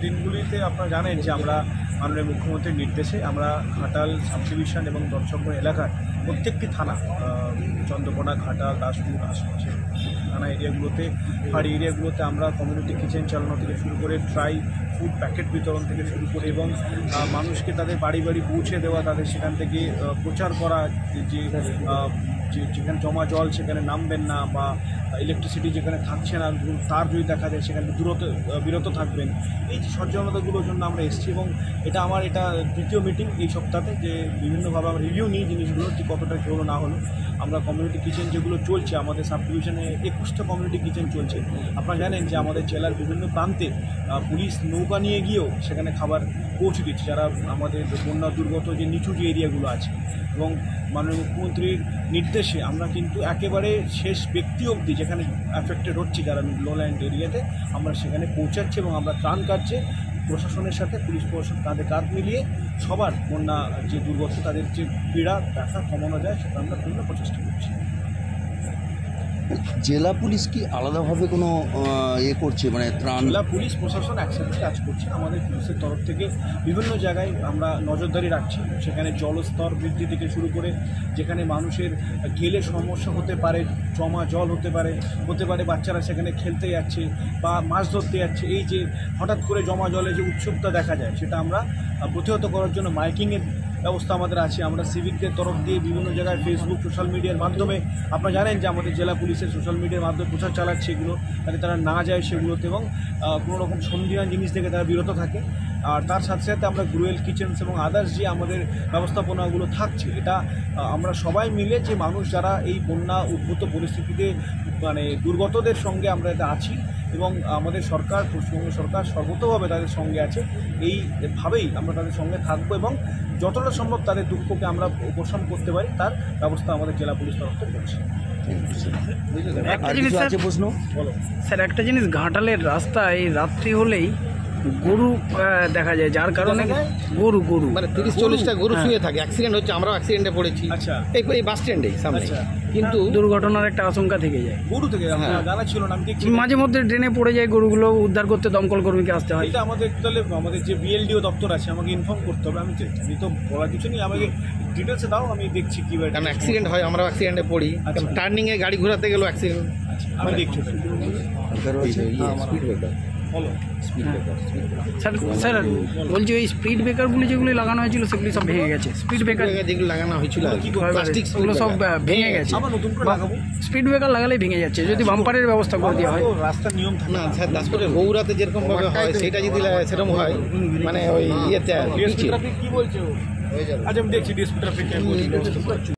দিনগুলিতে আপনারা জানেন যে আমরা মাননীয় মুখ্যমন্ত্রীর নির্দেশে আমরা ঘাটাল সাব ডিভিশন এবং দর্শক এলাকার প্রত্যেকটি থানা চন্দ্রকোনা, ঘাটাল, দাসপুর আশেপাশে থানা এরিয়াগুলোতে পাহাড়ি এরিয়াগুলোতে আমরা কমিউনিটি কিচেন চালানো থেকে শুরু করে ড্রাই ফুড প্যাকেট বিতরণ থেকে শুরু করে এবং মানুষকে তাদের বাড়ি বাড়ি পৌঁছে দেওয়া, তাদের সেখান থেকে প্রচার করা যে যেখানে জমা জল সেখানে নামবেন না বা ইলেকট্রিসিটি যেখানে থাকছে না তার যদি দেখা যায় সেখানে বিরত থাকবেন, এই যে সচেতনতাগুলোর জন্য আমরা এসেছি। এবং এটা দ্বিতীয় মিটিং এই সপ্তাহে, যে বিভিন্নভাবে আমরা রিভিউ নিই জিনিসগুলো যে কতটা কী হলো না হলো। আমরা কমিউনিটি কিচেন যেগুলো চলছে আমাদের সাব ডিভিশনে 21টা কমিউনিটি কিচেন চলছে। আপনারা জানেন যে আমাদের জেলার বিভিন্ন প্রান্তে পুলিশ নৌকা নিয়ে গিয়েও সেখানে খাবার পৌঁছে দিচ্ছে যারা আমাদের বন্যা দুর্গত যে নিচু যে এরিয়াগুলো আছে। এবং মাননীয় মুখ্যমন্ত্রীর নির্দেশে আমরা কিন্তু একেবারে শেষ ব্যক্তি অবধি যেখানে অ্যাফেক্টেড হচ্ছে যারা লোল্যান্ড এরিয়াতে আমরা সেখানে পৌঁছাচ্ছি এবং আমরা ত্রাণ কার্যে প্রশাসনের সাথে পুলিশ প্রশাসন কাঁধে কাঁধ মিলিয়ে সবার বন্যা যে দুর্গত তাদের যে পীড়া ব্যথা কমানো যায় সেটা আমরা পূর্ণ প্রচেষ্টা করছি। জেলা পুলিশ কি আলাদাভাবে কোনো করছে, মানে ত্রাণ? জেলা পুলিশ প্রশাসন একসাথে কাজ করছে। আমাদের পুলিশের তরফ থেকে বিভিন্ন জায়গায় আমরা নজরদারি রাখছি। সেখানে জলস্তর বৃদ্ধি থেকে শুরু করে যেখানে মানুষের গেলে সমস্যা হতে পারে, জমা জল হতে পারে বাচ্চারা সেখানে খেলতে যাচ্ছে বা মাছ ধরতে যাচ্ছে, এই যে হঠাৎ করে জমা জলে যে উৎসবটা দেখা যায় সেটা আমরা প্রতিহত করার জন্য মাইকিংয়ের ব্যবস্থা আমাদের আছে। আমরা সিভিকদের তরফ দিয়ে বিভিন্ন জায়গায় ফেসবুক, সোশ্যাল মিডিয়ার মাধ্যমে, আপনারা জানেন যে আমাদের জেলা পুলিশের সোশ্যাল মিডিয়ার মাধ্যমে প্রচার চালাচ্ছে এগুলো, যাতে তারা না যায় সেগুলোতে এবং কোনো রকম সন্দেহান জিনিস থেকে তারা বিরত থাকে। আর তার সাথে সাথে আমরা গ্রুয়েল কিচেন্স এবং আদার্স যে আমাদের ব্যবস্থাপনাগুলো থাকছে, এটা আমরা সবাই মিলে যে মানুষ যারা এই বন্যা উদ্ভূত পরিস্থিতিতে মানে দুর্গতদের সঙ্গে আমরা এটা আছি এবং আমাদের সরকার, পশ্চিমবঙ্গ সরকার সর্বতভাবে তাদের সঙ্গে আছে, এইভাবেই আমরা তাদের সঙ্গে থাকবো এবং যতটা সম্ভব তাদের দুঃখকে আমরা উপশম করতে পারি তার ব্যবস্থা আমাদের জেলা পুলিশ তরফ থেকে করছে। একটা জিনিস স্যার, একটা জিনিস, ঘাটালের রাস্তায় রাত্রি হলেই গরু দেখা যায়, যার কারণে গরু মানে 30-40টা গরু শুয়ে থাকে, অ্যাক্সিডেন্ট হচ্ছে, আমরাও অ্যাক্সিডেন্টে পড়েছি। আচ্ছা, এই বাস স্ট্যান্ডেই সামনে, কিন্তু দুর্ঘটনার একটা আশঙ্কা থেকে যায় গরু থেকে। জানা ছিল না, মাঝে মধ্যে ড্রেনে পড়ে যায় গরুগুলো, উদ্ধার করতে দমকল কর্মীকে আসতে হয়। এটা আমাদের যে বিএলডিও দপ্তর আছে আমাকে ইনফর্ম করতে হবে। আমি তো বলার কিছু নেই, আমাকে ডিটেলসে দাও, আমি দেখছি কীভাবে। কারণ অ্যাক্সিডেন্ট হয়, আমরাও অ্যাক্সিডেন্টে পড়ি, টার্নিংয়ে গাড়ি ঘোরাতে গেলেও অ্যাক্সিডেন্ট। আমি দেখছি স্যার বলছি ওই স্পিড ব্রেকারগুলি যেগুলি লাগানো হয়েছিল সেগুলি সব ভেঙে গেছে। স্পিড ব্রেকার যেগুলো লাগানো হয়েছিল প্লাস্টিকগুলো সব ভেঙে গেছে। স্পিড ব্রেকার লাগালেই ভেঙে যাচ্ছে, যদি বাম্পারের ব্যবস্থা করে দেওয়া হয়। রাস্তার নিয়ম থাকে না স্যার, দাসপুরের গৌরাতে যেরকমভাবে হয় সেটা যদি সেরকম হয়, মানে ওই ইয়েতে কি বলছে, আচ্ছা আমি দেখছি ডিএসপি ট্রাফিক